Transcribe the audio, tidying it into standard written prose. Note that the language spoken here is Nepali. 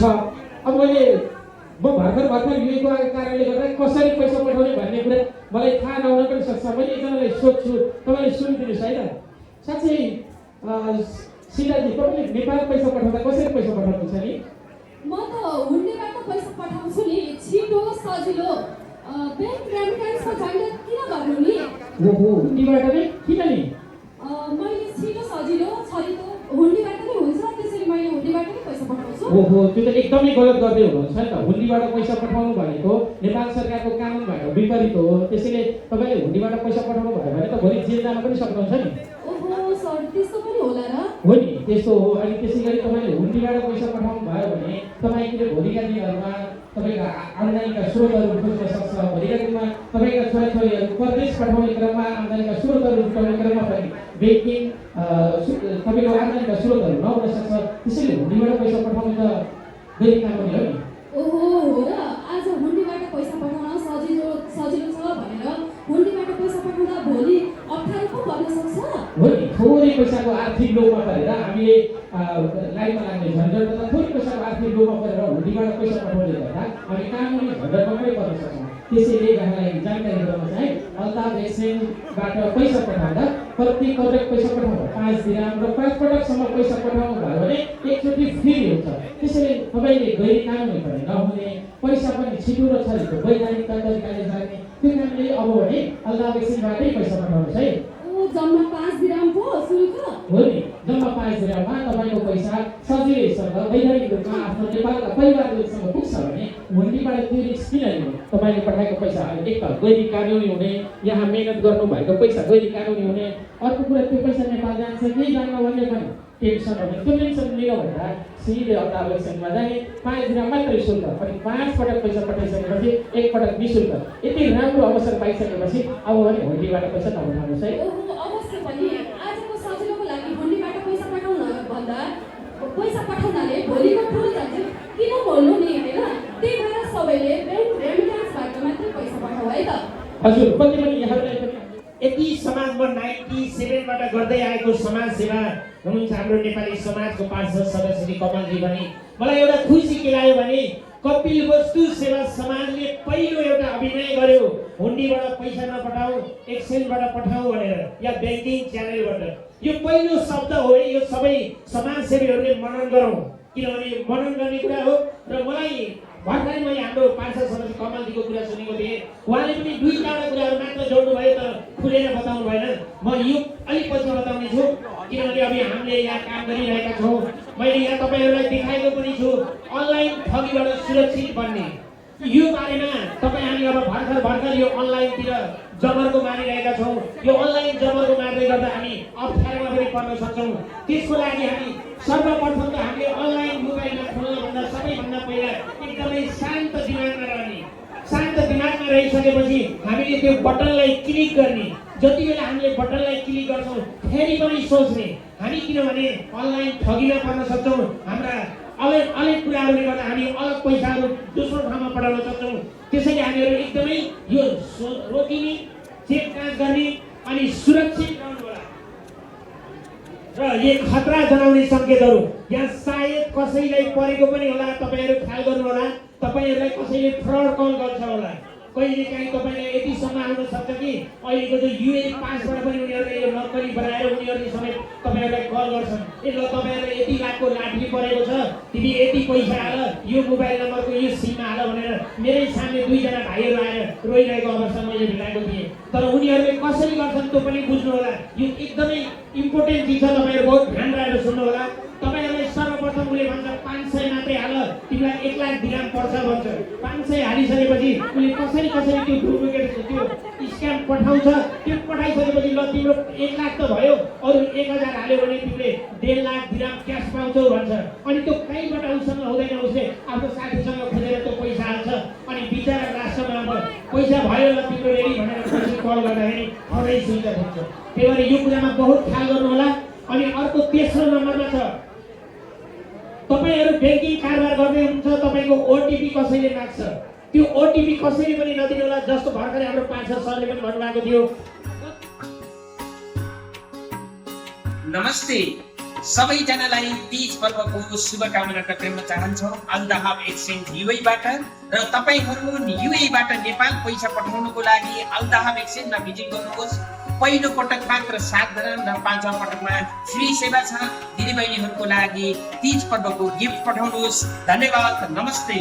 अब म भर्खर युएको कारणले गर्दा कसरी पैसा पठाउने भन्ने कुरा मलाई थाहा नहुन पनि सक्छ। मैले एकजनालाई सोध्छु, तपाईँले सुनिदिनुहोस् है त। साँच्चै सिराजी, तपाईँले नेपाल पैसा पठाउँदा कसरी पैसा पठाउनुहुन्छ नि? म त हुन्डीबाट पैसा पठाउँछु नि, छिटो सजिलो। ब्याङ्क रेमिटेन्समा जहिले किन गर्नु नि? ओहो, हुन्डीबाट नै किन नि? मैले छिटो सजिलो छरितो हुन्डीबाट नै हुन्छ, त्यसैले मैले हुन्डीबाट नै पैसा पठाउँछु। ओहो, त्यो त एकदमै गलत गर्दै हुनुहुन्छ नि त। हुन्डीबाट पैसा पठाउनु भनेको नेपाल सरकारको कानुनबाट विपरीत हो। त्यसैले तपाईँले हुन्डीबाट पैसा पठाउनु भयो भने त भोलि जेल जान पनि सक्नुहुन्छ नि। ओहो सर, त्यस्तो पनि होला र? हो नि, त्यस्तो हो। अनि त्यसै गरी तपाईँले हुन्डीबाट पैसा पठाउनु भयो भने तपाईँले भोलिका दिनहरूमा तपाईँका आम्दानीका स्रोतहरू खोज्न सक्छ। भोलिका दिनमा तपाईँका छोराछोरीहरू परदेश पठाउने क्रममा आम्दानीका स्रोतहरू जुटाउने क्रममा पनि ब्याङ्किङ तपाईँको आम्दानीका स्रोतहरू नहुन सक्छ। त्यसैले हुन्डीबाट पैसा पठाउनु त गैर कानुनी हो नि। ओहो हो र? आज हुन्डीबाट पैसा पठाउन सजिलो छ भनेर हुन्डीबाट पैसा पठाउँदा भोलि अप्ठ्यारो पो पर्न सक्छ। हो नि, थोरै पैसाको आर्थिक लोभमा परेर हामीले लाइनमा लाग्ने झन्झट तथा थोरै पैसाको आर्थिक लोभमा परेर हुन्डीबाट पैसा पठाउने गर्दा हामी कानुनी झन्झटमा पनि पर्न सक्छौँ। त्यसैले यहाँलाई जानकारी गराउन चाहे, अल्ताफ एक्सचेन्जबाट पैसा पठाउँदा प्रति पटक पैसा पठाउँदा 5 दिरहम र 5 पटकसम्म पैसा पठाउनु भयो भने एकचोटि फ्री हुन्छ। त्यसैले तपाईँले गैर कानुनी पनि नहुने, पैसा पनि छिटो र छरितो वैधानिक तरिकाले जाने, त्यो कारणले अब भने अल्ताफ एक्सचेन्जबाटै पैसा पठाउनुहोस् है। जम्मा 5 दिरहम पो शुल्क? हो नि, जम्मा 5 दिरहममा तपाईँको पैसा सजिलैसँग वैधानिक रूपमा आफ्नो नेपालका परिवारहरूसँग पुग्छ भने हुन्डीबाट त्यो रिस्क किन लिनु? तपाईँले पठाएको पैसा एक त गैर कानुनी हुने, यहाँ मेहनत गर्नु भएको पैसा गैर कानुनी हुने, अर्को कुरा त्यो पैसा नेपाल जान्छ कि जान्न भन्ने पनि टेन्सन हुने। त्यो टेन्सन लियो भन्दा सिधै अल्ताफ एक्सचेन्जमा जाने, 5 दिरहम मात्रै शुल्क, अनि 5 पटक पैसा पठाइसकेपछि एक पटक निःशुल्क। यति राम्रो अवसर पाइसकेपछि अब भने हुन्डीबाट पैसा नपठाउनुहोस् है। अवश्य पनि आजको सजिलोको लागि हुन्डीबाट पैसा पठाउन भन्दा पैसा पठाउनाले भोलिको ठुलो जान्छ किन बोल्नु नि, होइन? त्यही भएर सबैले ब्याङ्क रेमिटेन्सबाट मात्रै पैसा पठाऊ है त। हजुर, कति पनि यहाँलाई पनि यति समाजमा 97बाट गर्दै आएको समाज सेवा हुनुहुन्छ हाम्रो नेपाली समाजको पार्षद सदस्य श्री कमलजी पनि। मलाई एउटा खुसी के लाग्यो भने कपिल वस्तु सेवा समाजले पहिलो एउटा अभिनय गर्यो, हुन्डीबाट पैसा नपठाऊ, एक्सचेन्जबाट पठाऊ भनेर, या ब्याङ्किङ च्यानलबाट। यो पहिलो शब्द हो है, यो सबै समाजसेवीहरूले मनन गरौँ, किनभने मनन गर्ने कुरा हो। र मलाई भर्खरै मैले हाम्रो पार्षद सदस्य कमलजीको कुरा सुनेको थिएँ, उहाँले पनि 2-4 कुराहरू मात्र जोड्नु भयो तर खुलेर बताउनु भएन। म यो अलिक पछि बताउने छु, किनभने अब हामीले यहाँ काम गरिरहेका छौँ। मैले यहाँ तपाईँहरूलाई देखाएको पनि छु अनलाइन ठगीबाट सुरक्षित बन्ने। यो बारेमा तपाईँ हामी अब भर्खर यो अनलाइनतिर जमर्को मारिरहेका छौँ। यो अनलाइन जमर्को मार्दै गर्दा हामी अप्ठ्यारोमा पनि पर्न सक्छौँ। त्यसको लागि हामी सर्वप्रथम त हामीले अनलाइन मोबाइलमा खोल्नभन्दा सबैभन्दा पहिला एकदमै शान्त दिमागमा रहने। शान्त दिमागमा रहिसकेपछि हामीले त्यो बटनलाई क्लिक गर्ने। जति बेला हामीले बटनलाई क्लिक गर्छौँ फेरि पनि सोच्ने हामी, किनभने अनलाइन ठगीमा पर्न सक्छौँ। हाम्रा अलग कुराहरूले गर्दा हामी अलग पैसाहरू दोस्रो ठाउँमा पठाउन सक्छौँ। त्यसैले हामीहरू एकदमै यो रोकिने, चेक जाँच गर्ने अनि सुरक्षित रहनु होला। र यो खतरा जनाउने सङ्केतहरू यहाँ सायद कसैलाई परेको पनि होला, तपाईँहरू ख्याल गर्नु होला। तपाईँहरूलाई कसैले फ्रड कल गर्छ होला, कहिलेकाहीँ तपाईँलाई यतिसम्म आउन सक्छ कि अहिलेको जो युए पासबाट पनि उनीहरूले यो नक्कली बनाएर उनीहरूले समेत तपाईँहरूलाई कल गर्छन्। ए ल तपाईँहरूलाई यति लाखको लाटरी परेको छ, तिमी यति पैसा हाल, यो मोबाइल नम्बरको यो सिम हाल भनेर मेरै सामने 2 जना भाइहरू आएर रोइरहेको अवस्था मैले भेटाएको थिएँ। तर उनीहरूले कसरी गर्छन् त्यो पनि बुझ्नु होला। यो एकदमै इम्पोर्टेन्ट चिज छ, तपाईँहरू बहुत ध्यान राखेर सुन्नु होला। तपाईँहरूलाई सर्वप्रथम उसले भन्छ 500 मात्रै हाल, तिमीलाई 1 लाख दिरहम पर्छ भन्छ। 500 हालिसकेपछि उसले कसरी त्यो डुप्लिकेट त्यो स्क्याम पठाउँछ। त्यो पठाइसकेपछि ल तिम्रो 1 लाख त भयो, अरू 1000 हाल्यो भने तिमीले 1.5 लाख दिरहम क्यास पाउँछौ भन्छ। अनि त्यो कहीँबाट उसँग हुँदैन, उसले आफ्नो साथीसँग खोजेर त्यो पैसा हाल्छ। अनि बिचरा राष्ट्रमा अब पैसा भयो ल तिम्रो रेडी भनेर पछि कल गर्दाखेरि अझै सुविधा हुन्छ। त्यही भएर यो कुरामा बहुत ख्याल गर्नु होला। अनि अर्को तेस्रो नम्बरमा छ, तपाईँहरू ब्याङ्किङ कारोबार गर्दै हुनुहुन्छ, तपाईँको ओटिपी कसैले माग्छ, त्यो ओटिपी कसैले पनि नदिनु होला। जस्तो भर्खरै हाम्रो पार्षद सरले पनि भन्नुभएको थियो। नमस्ते, सबैजनालाई तीज पर्वको शुभकामना टक्राउन चाहन्छौँ अल्दाहाब एक्सचेन्ज युएबाट र तपाईँहरू युएबाट नेपाल पैसा पठाउनुको लागि अल्दाहाब एक्सचेन्जमा भिजिट गर्नुहोस्। पहिलो पटक मात्र 7 ग्राम र 5औं पटकमा फ्री सेवा छ। दिदीबहिनीहरूको लागि तीज पर्वको गिफ्ट पठाउनुहोस्। धन्यवाद, नमस्ते।